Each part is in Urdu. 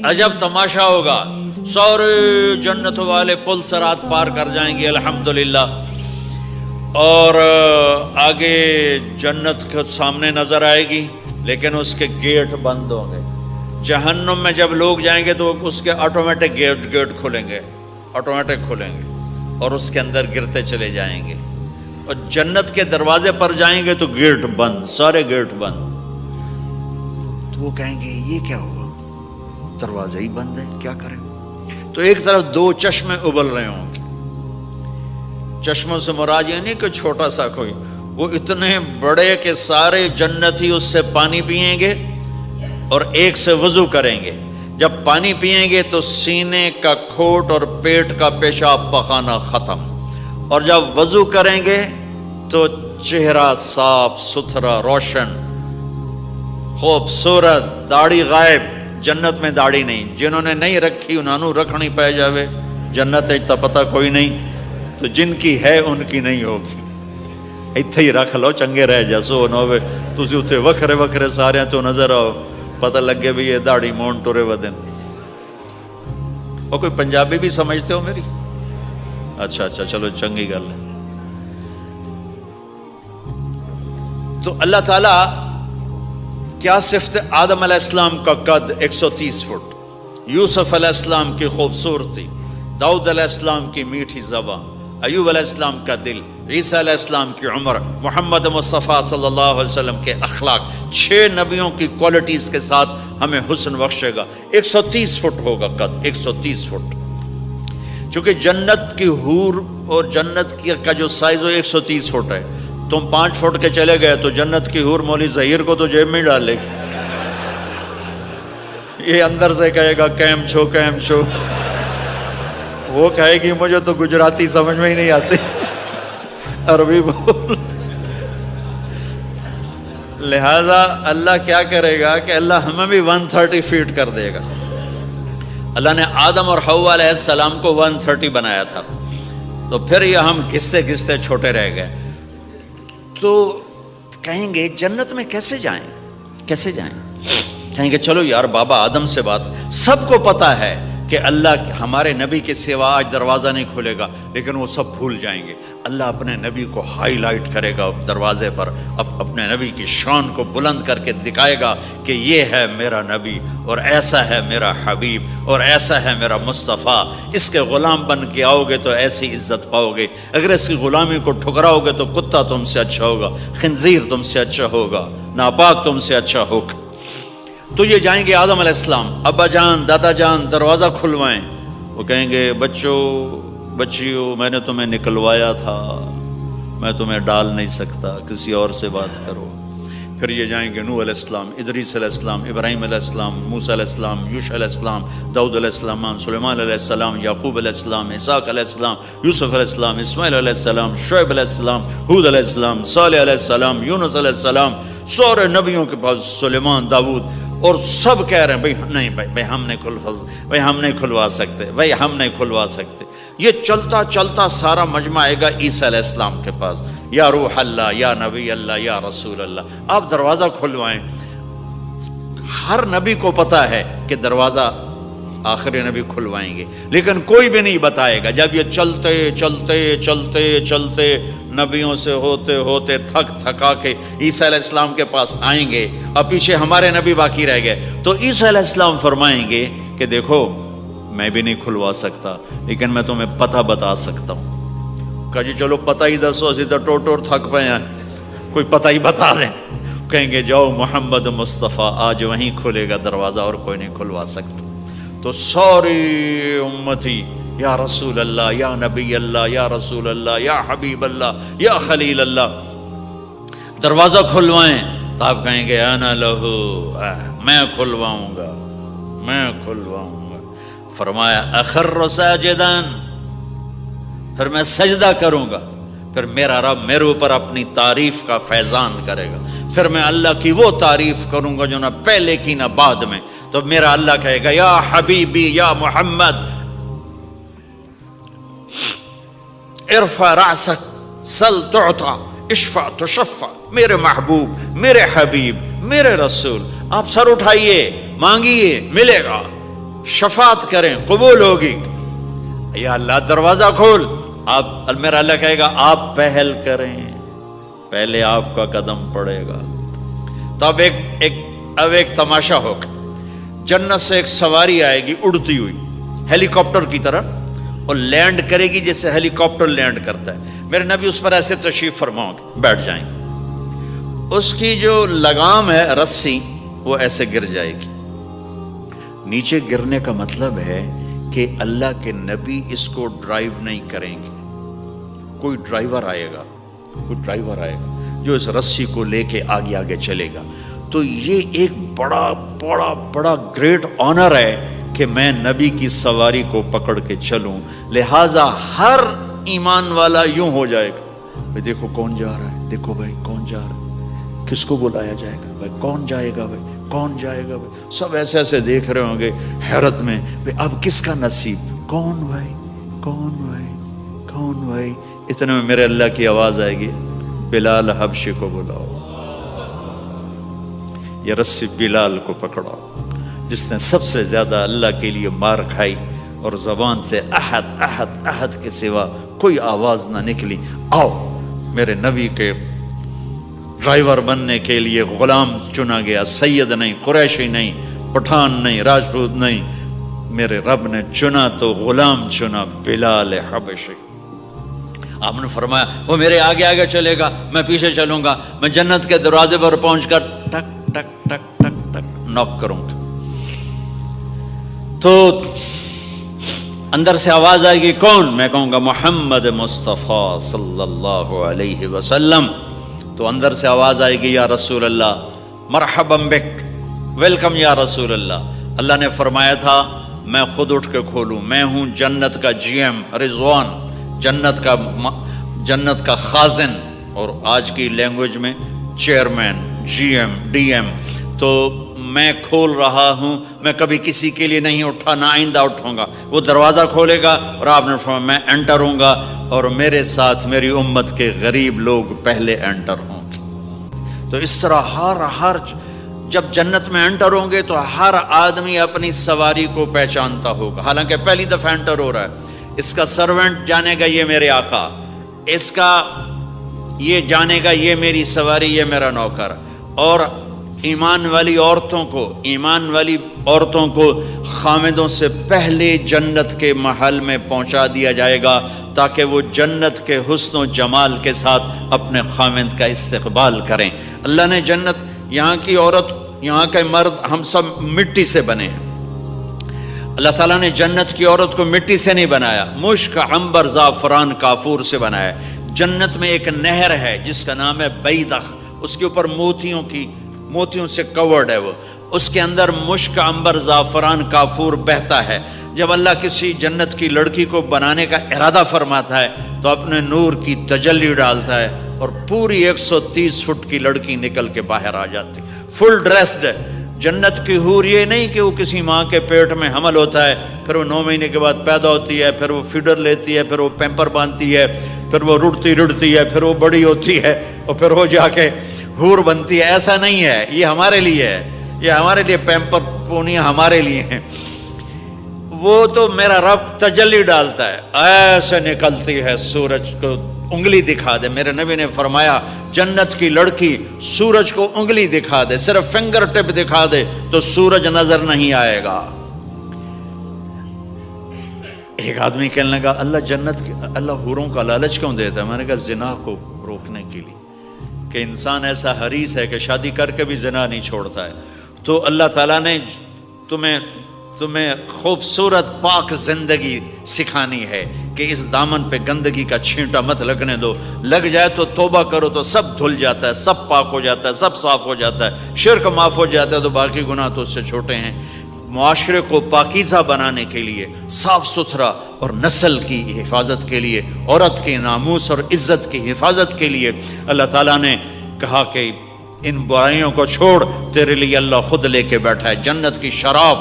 عجب تماشا ہوگا، سارے جنت والے پل صراط پار کر جائیں گے الحمدللہ، اور آگے جنت کے سامنے نظر آئے گی لیکن اس کے گیٹ بند ہوں گے۔ جہنم میں جب لوگ جائیں گے تو اس کے آٹومیٹک گیٹ کھلیں گے، آٹومیٹک کھلیں گے اور اس کے اندر گرتے چلے جائیں گے، اور جنت کے دروازے پر جائیں گے تو گیٹ بند، سارے گیٹ بند۔ تو وہ کہیں گے یہ کیا ہوا، دروازے ہی بند ہے، کیا کریں؟ تو ایک طرف دو چشمے ابل رہے ہوں گے، چشموں سے مراد یہ نہیں کہ چھوٹا سا کوئی، وہ اتنے بڑے کہ سارے جنتی اس سے پانی پئیں گے اور ایک سے وضو کریں گے۔ جب پانی پئیں گے تو سینے کا کھوٹ اور پیٹ کا پیشاب پخانہ ختم، اور جب وضو کریں گے تو چہرہ صاف ستھرا روشن خوبصورت، داڑھی غائب۔ جنت میں داڑھی نہیں، جنہوں نے نہیں رکھی انہوں نے رکھنی پہ جاوے، جنت تا پتہ کوئی نہیں، تو جن کی ہے ان کی نہیں ہوگی۔ اتھے ہی رکھ لو چنگے رہ جیسو نہ ہوئے تسی اتھے وکھرے وکھرے سارے تو نظر آؤ، پتہ لگے بھی یہ داڑھی مون ٹورے ودن۔ اور کوئی پنجابی بھی سمجھتے ہو میری؟ اچھا چلو چنگی گل ہے۔ تو اللہ تعالیٰ کیا صفت آدم علیہ السلام کا قد 130 فٹ، یوسف علیہ السلام کی خوبصورتی، داؤد علیہ السلام کی میٹھی زبان، ایوب علیہ السلام کا دل، عیسیٰ علیہ السلام کی عمر، محمد مصطفیٰ صلی اللہ علیہ وسلم کے اخلاق، 6 نبیوں کی کوالٹیز کے ساتھ ہمیں حسن بخشے گا۔ 130 فٹ ہوگا قد، 130 فٹ، چونکہ جنت کی حور اور جنت کا جو سائز ہے 130 فٹ ہے۔ تم 5 فٹ کے چلے گئے تو جنت کی حور مولی ظہیر کو تو جیب میں ڈال لے گی، یہ اندر سے کہے گا کیم چھو، وہ کہے گی مجھے تو گجراتی سمجھ میں ہی نہیں آتی، عربی بول۔ لہذا اللہ کیا کرے گا کہ اللہ ہمیں بھی 130 فیٹ کر دے گا۔ اللہ نے آدم اور حوا علیہ السلام کو 130 بنایا تھا، تو پھر یہ ہم گھستے چھوٹے رہ گئے۔ تو کہیں گے جنت میں کیسے جائیں؟ کہیں گے چلو یار بابا آدم سے بات، سب کو پتہ ہے کہ اللہ ہمارے نبی کے سوا آج دروازہ نہیں کھلے گا، لیکن وہ سب بھول جائیں گے۔ اللہ اپنے نبی کو ہائی لائٹ کرے گا دروازے پر، اپنے نبی کی شان کو بلند کر کے دکھائے گا کہ یہ ہے میرا نبی، اور ایسا ہے میرا حبیب، اور ایسا ہے میرا مصطفیٰ۔ اس کے غلام بن کے آؤ گے تو ایسی عزت پاؤ گے، اگر اس کی غلامی کو ٹھکراؤ گے تو کتا تم سے اچھا ہوگا، خنزیر تم سے اچھا ہوگا، ناپاک تم سے اچھا ہوگا۔ تو یہ جائیں گے آدم علیہ السلام، ابا جان دادا جان دروازہ کھلوائیں۔ وہ کہیں گے بچیو میں نے تمہیں نکلوایا تھا، میں تمہیں ڈال نہیں سکتا، کسی اور سے بات کرو۔ پھر یہ جائیں گے نوح علیہ السلام، ادریس علیہ السلام، ابراہیم علیہ السلام، موسیٰ علیہ السلام، یوشع علیہ السلام، داؤد علیہ السلام، سلیمان علیہ السلام، یعقوب علیہ السلام، اسحاق علیہ السلام، یوسف علیہ السلام، اسماعیل علیہ السلام، شعیب علیہ السلام، ہود علیہ السلام، صالح علیہ السلام، یونس علیہ السلام، سارے نبیوں کے پاس، سلیمان، داؤد، اور سب کہہ رہے ہیں بھائی ہم نہیں کھلوا سکتے۔ یہ چلتا سارا مجمع آئے گا عیسیٰ علیہ السلام کے پاس، یا روح اللہ، یا نبی اللہ، یا رسول اللہ، آپ دروازہ کھلوائیں۔ ہر نبی کو پتا ہے کہ دروازہ آخری نبی کھلوائیں گے، لیکن کوئی بھی نہیں بتائے گا۔ جب یہ چلتے نبیوں سے ہوتے تھکا کے عیسیٰ علیہ السلام کے پاس آئیں گے، اور پیچھے ہمارے نبی باقی رہ گئے، تو عیسیٰ علیہ السلام فرمائیں گے کہ دیکھو میں بھی نہیں کھلوا سکتا، لیکن میں تمہیں پتہ بتا سکتا ہوں۔ کہا جی چلو پتہ ہی دسو، اسی تو ٹور تھک پے ہیں، کوئی پتہ ہی بتا دیں۔ کہیں گے جاؤ محمد مصطفیٰ، آج وہیں کھلے گا دروازہ اور کوئی نہیں کھلوا سکتا۔ تو ساری امتی یا رسول اللہ، یا نبی اللہ، یا رسول اللہ، یا حبیب اللہ، یا خلیل اللہ، دروازہ کھلوائیں۔ تو آپ کہیں گے انا لہو، میں کھلواؤں گا۔ فرمایا اخر ساجدان، پھر میں سجدہ کروں گا، پھر میرا رب میرے اوپر اپنی تعریف کا فیضان کرے گا، پھر میں اللہ کی وہ تعریف کروں گا جو نہ پہلے کی نہ بعد میں۔ تو میرا اللہ کہے گا یا حبیبی یا محمد ارفع رأسک سل تعطا اشفع تشفع، میرے محبوب، میرے حبیب، میرے رسول، آپ سر اٹھائیے، مانگیے، ملے گا۔ شفاعت کریں قبول ہوگی. یا اللہ دروازہ کھول. آپ میرا اللہ کہے گا آپ پہل کریں, پہلے آپ کا قدم پڑے گا. تو اب ایک تماشا ہوگا. جنت سے ایک سواری آئے گی اڑتی ہوئی ہیلی کاپٹر کی طرح, اور لینڈ کرے گی جیسے ہیلی کاپٹر لینڈ کرتا ہے. میرے نبی اس پر ایسے تشریف فرماؤ گے, بیٹھ جائیں گے. اس کی جو لگام ہے رسی وہ ایسے گر جائے گی. نیچے گرنے کا مطلب ہے کہ اللہ کے نبی اس کو ڈرائیو نہیں کریں گے. کوئی ڈرائیور آئے گا جو اس رسی کو لے کے آگے آگے چلے گا. تو یہ ایک بڑا بڑا بڑا گریٹ آنر ہے کہ میں نبی کی سواری کو پکڑ کے چلوں. لہٰذا ہر ایمان والا یوں ہو جائے گا, بھائی دیکھو کون جا رہا ہے, دیکھو بھائی کون جا رہا ہے, کس کو بلایا جائے گا, بھائی کون جائے گا, بھائی کون جائے گا. بھائی سب ایسے ایسے دیکھ رہے ہوں گے حیرت میں, بھائی اب کس کا نصیب, کون بھائی, کون بھائی, کون بھائی. اتنے میں میرے اللہ کی آواز آئے گی, بلال حبشی کو بلاؤ. یہ رسی بلال کو پکڑاؤ جس نے سب سے زیادہ اللہ کے لیے مار کھائی اور زبان سے احد احد احد کے سوا کوئی آواز نہ نکلی. آؤ میرے نبی کے ڈرائیور بننے کے لیے غلام چنا گیا. سید نہیں, قریشی نہیں, پٹھان نہیں, راجپوت نہیں, میرے رب نے چنا تو غلام چنا, بلال حبشی. آپ نے فرمایا وہ میرے آگے آگے چلے گا, میں پیچھے چلوں گا. میں جنت کے دروازے پر پہنچ کر ٹک ٹک ٹک ٹک ٹک نوک کروں گا. تو اندر سے آواز آئے گی, کون؟ میں کہوں گا محمد مصطفیٰ صلی اللہ علیہ وسلم. تو اندر سے آواز آئے گی, یا رسول اللہ مرحبا بک, ویلکم یا رسول اللہ. اللہ نے فرمایا تھا میں خود اٹھ کے کھولوں. میں ہوں جنت کا جی ایم رضوان, جنت کا خازن, اور آج کی لینگویج میں chairman, G M, D M. تو میں کھول رہا ہوں, میں کبھی کسی کے لیے نہیں اٹھا, نہ آئندہ اٹھوں گا. وہ دروازہ کھولے گا اور آپ نے فرمایا میں انٹر ہوں گا, اور میرے ساتھ میری امت کے غریب لوگ پہلے انٹر ہوں گے. تو اس طرح ہر جب جنت میں انٹر ہوں گے تو ہر آدمی اپنی سواری کو پہچانتا ہوگا. حالانکہ پہلی دفعہ انٹر ہو رہا ہے. اس کا سرونٹ جانے گا یہ میرے آقا, اس کا یہ جانے گا یہ میری سواری, یہ میرا نوکر. اور ایمان والی عورتوں کو خامدوں سے پہلے جنت کے محل میں پہنچا دیا جائے گا تاکہ وہ جنت کے حسن و جمال کے ساتھ اپنے خامد کا استقبال کریں. اللہ نے جنت, یہاں کی عورت, یہاں کے مرد, ہم سب مٹی سے بنے ہیں. اللہ تعالیٰ نے جنت کی عورت کو مٹی سے نہیں بنایا, مشک, عنبر, زعفران, کافور سے بنایا. جنت میں ایک نہر ہے جس کا نام ہے بیدخ, اس کے اوپر موتیوں سے کورڈ ہے. وہ اس کے اندر مشک, عنبر, زعفران, کافور بہتا ہے. جب اللہ کسی جنت کی لڑکی کو بنانے کا ارادہ فرماتا ہے تو اپنے نور کی تجلی ڈالتا ہے اور پوری 130 فٹ کی لڑکی نکل کے باہر آ جاتی, فل ڈریسڈ ہے. جنت کی حور یہ نہیں کہ وہ کسی ماں کے پیٹ میں حمل ہوتا ہے, پھر وہ 9 مہینے کے بعد پیدا ہوتی ہے, پھر وہ فیڈر لیتی ہے, پھر وہ پیمپر باندھتی ہے, پھر وہ رڑتی ہے, پھر وہ بڑی ہوتی ہے, اور پھر وہ جا کے حور بنتی ہے. ایسا نہیں ہے, یہ ہمارے لیے ہے, یہ ہمارے لیے پیمپر پونیاں ہمارے لیے ہیں. وہ تو میرا رب تجلی ڈالتا ہے, ایسے نکلتی ہے سورج کو انگلی دکھا دے. میرے نبی نے فرمایا جنت کی لڑکی سورج کو انگلی دکھا دے, صرف فنگر ٹپ دکھا دے تو سورج نظر نہیں آئے گا. ایک آدمی کہنے لگا اللہ حوروں کا لالچ کیوں دیتا ہے؟ میں نے کہا زنا کو روکنے کے لیے, کہ انسان ایسا حریص ہے کہ شادی کر کے بھی زنا نہیں چھوڑتا ہے. تو اللہ تعالیٰ نے تمہیں خوبصورت پاک زندگی سکھانی ہے کہ اس دامن پہ گندگی کا چھینٹا مت لگنے دو. لگ جائے تو توبہ کرو تو سب دھل جاتا ہے, سب پاک ہو جاتا ہے, سب صاف ہو جاتا ہے, شرک معاف ہو جاتا ہے, تو باقی گناہ تو اس سے چھوٹے ہیں. معاشرے کو پاکیزہ بنانے کے لیے, صاف ستھرا, اور نسل کی حفاظت کے لیے, عورت کے ناموس اور عزت کی حفاظت کے لیے اللہ تعالیٰ نے کہا کہ ان برائیوں کو چھوڑ, تیرے لیے اللہ خود لے کے بیٹھا ہے جنت کی شراب.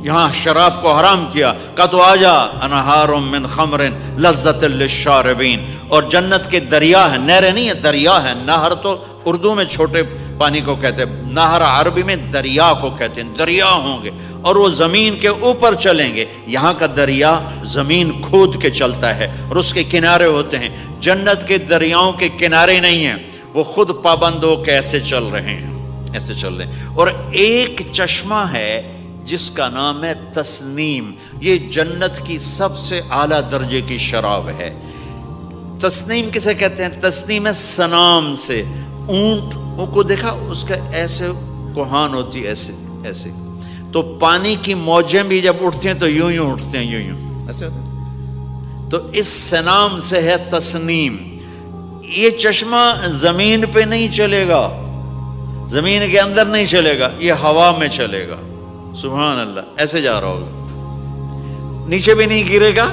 یہاں شراب کو حرام کیا, کہا تو آجا انہار من خمر لذت للشاربین. اور جنت کے دریا ہیں, نہریں نہیں ہیں, دریا ہیں. نہر تو اردو میں چھوٹے پانی کو کہتے ہیں, نہر عربی میں دریا کو کہتے ہیں. دریا ہوں گے, اور وہ زمین کے اوپر چلیں گے. یہاں کا دریا زمین کھود کے چلتا ہے اور اس کے کنارے ہوتے ہیں. جنت کے دریاؤں کے کنارے نہیں ہیں, وہ خود پابند ہو کے ایسے چل رہے ہیں, ایسے چل رہے ہیں. اور ایک چشمہ ہے جس کا نام ہے تسنیم. یہ جنت کی سب سے اعلیٰ درجے کی شراب ہے. تسنیم کسے کہتے ہیں؟ تسنیم ہے سنام سے. اونٹ کو دیکھا, اس کا ایسے کوہان ہوتی ایسے ایسے, تو پانی کی موجیں بھی جب اٹھتی ہیں تو یوں یوں اٹھتے ہیں, یوں یوں ایسے ہوتے ہیں. تو اس سنام سے ہے تسنیم. یہ چشمہ زمین پہ نہیں چلے گا, زمین کے اندر نہیں چلے گا, یہ ہوا میں چلے گا. سبحان اللہ. ایسے جا رہا ہوگا, نیچے بھی نہیں گرے گا,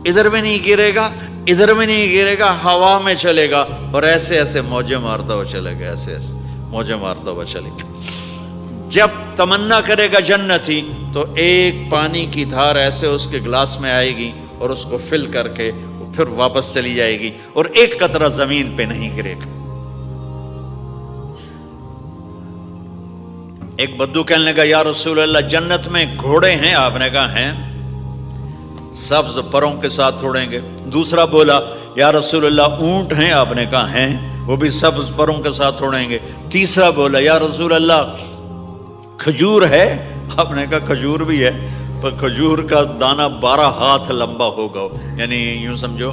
ادھر بھی نہیں گرے گا, ادھر بھی نہیں گرے گا, ہوا میں چلے گا اور ایسے ایسے موجیں مارتا ہوا چلے گا, ایسے ایسے موجیں مارتا ہوا چلے گا. جب تمنا کرے گا جنتی تو ایک پانی کی دھار ایسے اس کے گلاس میں آئے گی اور اس کو فل کر کے پھر واپس چلی جائے گی اور ایک قطرہ زمین پہ نہیں گرے گا. ایک بدو کہنے لگا یا رسول اللہ جنت میں گھوڑے ہیں؟ آپ نے کہا ہیں, سبز پروں کے ساتھ اڑیں گے. دوسرا بولا یا رسول اللہ اونٹ ہیں؟ آپ نے کہا ہیں, وہ بھی سبز پروں کے ساتھ اڑیں گے. تیسرا بولا یا رسول اللہ کھجور ہے؟ آپ نے کہا کھجور بھی ہے, پر کھجور کا دانہ 12 ہاتھ لمبا ہوگا, یعنی یوں سمجھو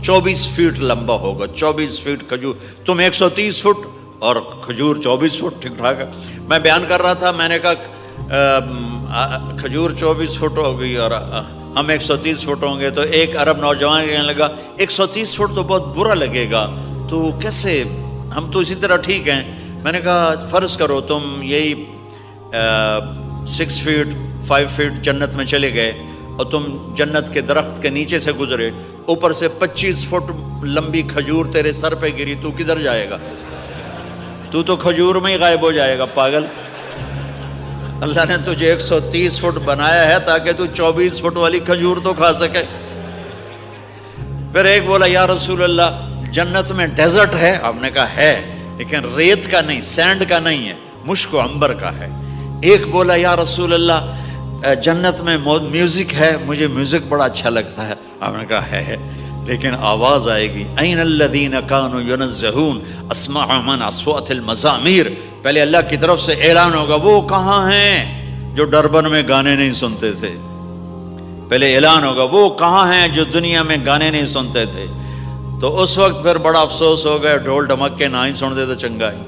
24 فٹ لمبا ہوگا. 24 فٹ کھجور, تم 130 فٹ اور کھجور 24 فٹ. ٹھیک ٹھاک ہے. میں بیان کر رہا تھا, میں نے کہا کھجور 24 فٹ ہوگی اور ہم 130 فٹ ہوں گے. تو ایک عرب نوجوان کہنے لگا 130 فٹ تو بہت برا لگے گا, تو کیسے, ہم تو اسی طرح ٹھیک ہیں. میں نے کہا فرض کرو تم یہی 6 فٹ 5 فٹ جنت میں چلے گئے اور تم جنت کے درخت کے نیچے سے گزرے, اوپر سے 25 فٹ لمبی کھجور تیرے سر پہ گری, تو کدھر جائے گا؟ تو کھجور میں ہی غائب ہو جائے گا, پاگل. اللہ نے تجھے 130 فٹ بنایا ہے تاکہ تو 24 فٹ والی کھجور تو کھا سکے. پھر ایک بولا یا رسول اللہ جنت میں ڈیزرٹ ہے؟ آپ نے کہا ہے, لیکن ریت کا نہیں, سینڈ کا نہیں ہے, مشک و عنبر کا ہے. ایک بولا یا رسول اللہ جنت میں میوزک ہے؟ مجھے میوزک بڑا اچھا لگتا ہے. آپ نے کہا ہے, لیکن آواز آئے گی این الذین کانوا ینزہون اسمع من اصوات المزامیر. پہلے اللہ کی طرف سے اعلان ہوگا وہ کہاں ہیں جو ڈربن میں گانے نہیں سنتے تھے. پہلے اعلان ہوگا وہ کہاں ہیں جو دنیا میں گانے نہیں سنتے تھے. تو اس وقت پھر بڑا افسوس ہو گیا, ڈھول ڈھمکے نہ ہی سن دے تو چنگا ہی.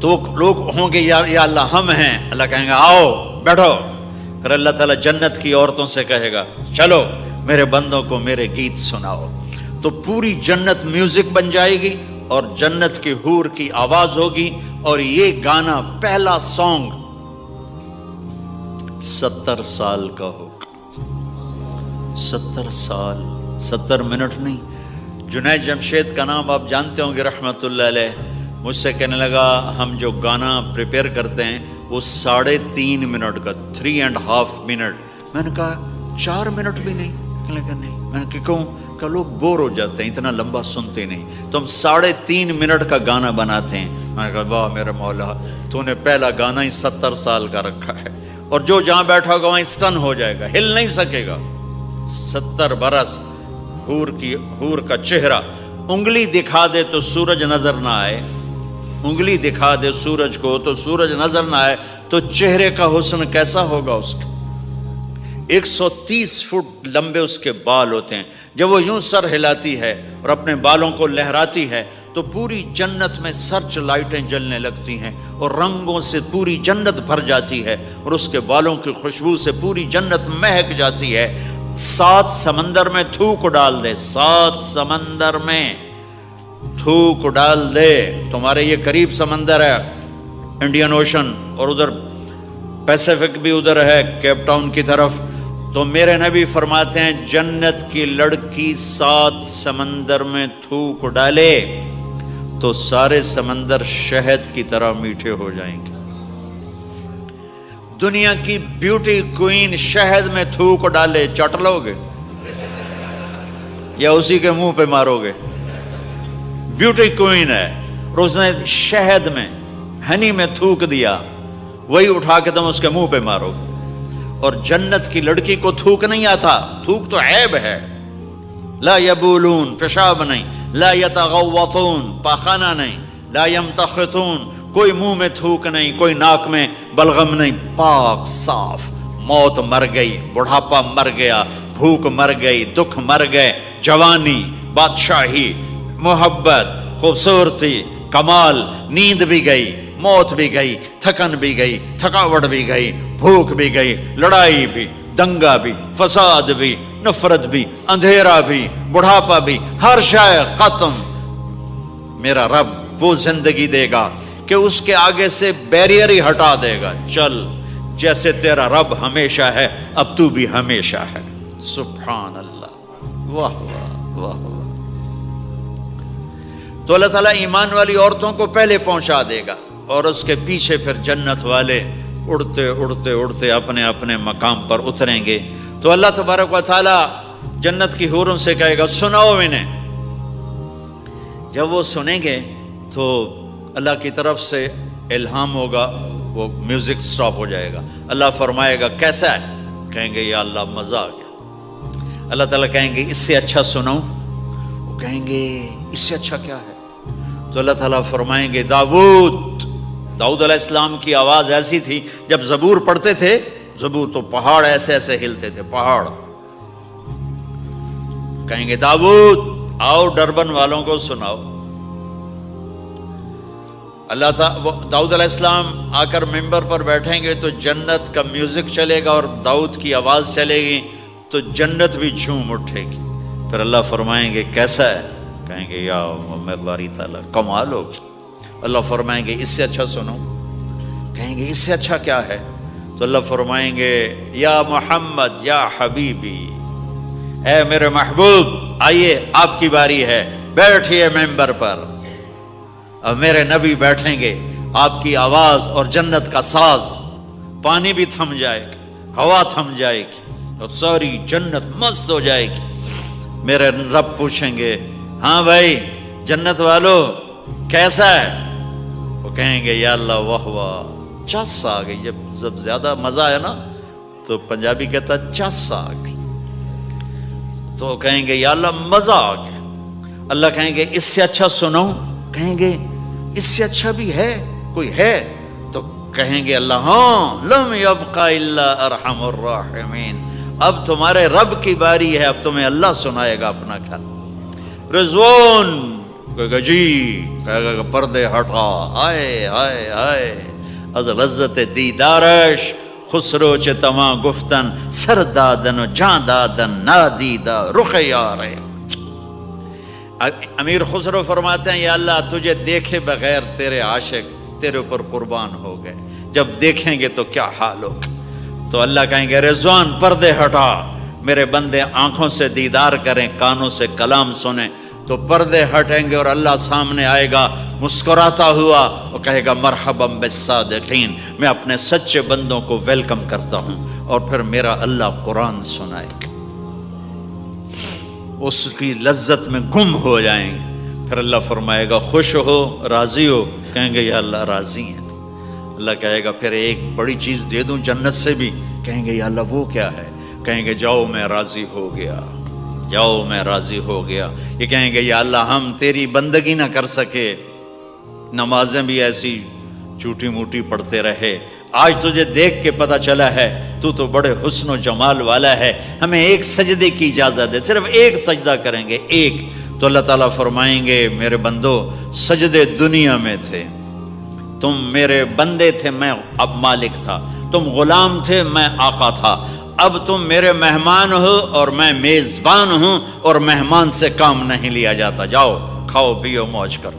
تو لوگ ہوں گے یا اللہ ہم ہیں. اللہ کہیں گا آؤ بیٹھو. پھر اللہ تعالیٰ جنت کی عورتوں سے کہے گا چلو میرے بندوں کو میرے گیت سناؤ. تو پوری جنت میوزک بن جائے گی اور جنت کی حور کی آواز ہوگی. اور یہ گانا پہلا سانگ 70 سال کا ہوگا. 70 سال, 70 منٹ نہیں. جنید جمشید کا نام آپ جانتے ہوں گے رحمت اللہ علیہ. مجھ سے کہنے لگا ہم جو گانا پریپیئر کرتے ہیں وہ 3.5 منٹ کا, 3.5 منٹ. میں نے کہا 4 منٹ بھی نہیں؟ کہنے لگا نہیں. میں نے کہا کیوں؟ کہ لوگ بور ہو جاتے ہیں, اتنا لمبا سنتے نہیں. تو ہم 3.5 منٹ کا گانا بناتے ہیں. میں نے کہا واہ میرے مولا, تو نے پہلا گانا ہی 70 سال کا رکھا ہے. اور جو جہاں بیٹھا ہوگا وہیں اسٹن ہو جائے گا, ہل نہیں سکے گا. 70 برس حور کا چہرہ, انگلی دکھا دے تو سورج نظر نہ آئے, انگلی دکھا دے سورج کو تو سورج نظر نہ آئے, تو چہرے کا حسن کیسا ہوگا اس کا. 130 فٹ لمبے اس کے بال ہوتے ہیں. جب وہ یوں سر ہلاتی ہے اور اپنے بالوں کو لہراتی ہے تو پوری جنت میں سرچ لائٹیں جلنے لگتی ہیں اور رنگوں سے پوری جنت بھر جاتی ہے اور اس کے بالوں کی خوشبو سے پوری جنت مہک جاتی ہے. 7 سمندر میں تھوک ڈال دے, 7 سمندر میں تھوک ڈال دے. تمہارے یہ قریب سمندر ہے انڈین اوشن, اور ادھر پیسیفک بھی ادھر ہے کیپ ٹاؤن کی طرف. تو میرے نبی فرماتے ہیں جنت کی لڑکی 7 سمندر میں تھوک ڈالے تو سارے سمندر شہد کی طرح میٹھے ہو جائیں گے. دنیا کی بیوٹی کوئین شہد میں تھوک ڈالے, چٹ لو گے یا اسی کے منہ پہ مارو گے؟ بیوٹی کوئین ہے اور اس نے شہد میں ہنی میں تھوک دیا وہی اٹھا کے تم اس کے منہ پہ مارو گے. اور جنت کی لڑکی کو تھوک نہیں آتا. تھوک تو عیب ہے. لا یبولون، پیشاب نہیں. لا یتغوطون، پاخانہ نہیں. لا یمتخطون، کوئی منہ میں تھوک نہیں، کوئی ناک میں بلغم نہیں. پاک صاف. موت مر گئی، بڑھاپا مر گیا، بھوک مر گئی، دکھ مر گئے، جوانی، بادشاہی، محبت، خوبصورتی، کمال، نیند بھی گئی، موت بھی گئی، تھکن بھی گئی، تھکاوٹ بھی گئی، بھوک بھی گئی، لڑائی بھی، دنگا بھی، فساد بھی، نفرت بھی، اندھیرا بھی، بڑھاپا بھی، ہر شے ختم. میرا رب وہ زندگی دے گا کہ اس کے آگے سے بیریئر ہی ہٹا دے گا. چل، جیسے تیرا رب ہمیشہ ہے اب تو بھی ہمیشہ ہے. سبحان اللہ. واہ واہ واہ واہ. تو اللہ تعالیٰ ایمان والی عورتوں کو پہلے پہنچا دے گا اور اس کے پیچھے پھر جنت والے اڑتے اڑتے اڑتے اپنے اپنے مقام پر اتریں گے. تو اللہ تبارک و تعالیٰ جنت کی حوروں سے کہے گا سناؤ انہیں. جب وہ سنیں گے تو اللہ کی طرف سے الہام ہوگا، وہ میوزک سٹاپ ہو جائے گا. اللہ فرمائے گا کیسا ہے؟ کہیں گے یا اللہ مزہ آ گیا. اللہ تعالیٰ کہیں گے اس سے اچھا سناؤں؟ وہ کہیں گے اس سے اچھا کیا ہے؟ تو اللہ تعالیٰ فرمائیں گے داؤد علیہ السلام کی آواز ایسی تھی جب زبور پڑھتے تھے، زبور تو پہاڑ ایسے ایسے ہلتے تھے، پہاڑ. کہیں گے داؤد آؤ ڈربن والوں کو سناؤ. اللہ تعالیٰ داؤد علیہ السلام آ کر ممبر پر بیٹھیں گے تو جنت کا میوزک چلے گا اور داؤد کی آواز چلے گی تو جنت بھی جھوم اٹھے گی. پھر اللہ فرمائیں گے کیسا ہے؟ کہیں گے یا میں باری تعالیٰ کمال ہوگی. اللہ فرمائیں گے اس سے اچھا سنو. کہیں گے اس سے اچھا کیا ہے؟ تو اللہ فرمائیں گے یا محمد یا حبیبی، اے میرے محبوب آئیے آپ کی باری ہے، بیٹھیے ممبر پر. اب میرے نبی بیٹھیں گے، آپ کی آواز اور جنت کا ساز، پانی بھی تھم جائے گا، ہوا تھم جائے گی اور ساری جنت مست ہو جائے گی. میرے رب پوچھیں گے ہاں بھائی جنت والو کیسا ہے؟ وہ کہیں گے یا اللہ واہ واہ چس آ گئی. جب زیادہ مزہ ہے نا تو پنجابی کہتا چس آ گئی. تو کہیں گے یا اللہ مزہ آ گیا. اللہ کہیں گے اس سے اچھا سنو. کہیں گے اس سے اچھا بھی ہے کوئی ہے؟ تو کہیں گے اللہ ہاں لم یبقى الا ارحم الراحمین. اب تمہارے رب کی باری ہے، اب تمہیں اللہ سنائے گا اپنا خیال. رضوان کہے گا جی، کہے گا پردے ہٹا. آئے آئے آئے از لذت دیدارش خسرو چه تمام گفتن سر دادن و جان دادن نادیدہ رخ یارے. امیر خسرو فرماتے ہیں یا اللہ تجھے دیکھے بغیر تیرے عاشق تیرے اوپر قربان ہو گئے، جب دیکھیں گے تو کیا حال ہوگا. تو اللہ کہیں گے رضوان پردے ہٹا، میرے بندے آنکھوں سے دیدار کریں، کانوں سے کلام سنیں. تو پردے ہٹیں گے اور اللہ سامنے آئے گا مسکراتا ہوا، وہ کہے گا مرحبا بالصادقین، میں اپنے سچے بندوں کو ویلکم کرتا ہوں. اور پھر میرا اللہ قرآن سنائے گا، اس کی لذت میں گم ہو جائیں گے. پھر اللہ فرمائے گا خوش ہو راضی ہو؟ کہیں گے یا اللہ راضی ہیں. اللہ کہے گا پھر ایک بڑی چیز دے دوں جنت سے بھی؟ کہیں گے یا اللہ وہ کیا ہے؟ کہیں گے جاؤ میں راضی ہو گیا، جاؤ میں راضی ہو گیا. یہ کہیں گے یا اللہ ہم تیری بندگی نہ کر سکے، نمازیں بھی ایسی چوٹی موٹی پڑھتے رہے، آج تجھے دیکھ کے پتہ چلا ہے تو بڑے حسن و جمال والا ہے، ہمیں ایک سجدے کی اجازت دے، صرف ایک سجدہ کریں گے ایک. تو اللہ تعالیٰ فرمائیں گے میرے بندو سجدے دنیا میں تھے، تم میرے بندے تھے، میں اب مالک تھا، تم غلام تھے میں آقا تھا، اب تم میرے مہمان ہو اور میں میزبان ہوں اور مہمان سے کام نہیں لیا جاتا. جاؤ کھاؤ پیو موج کرو.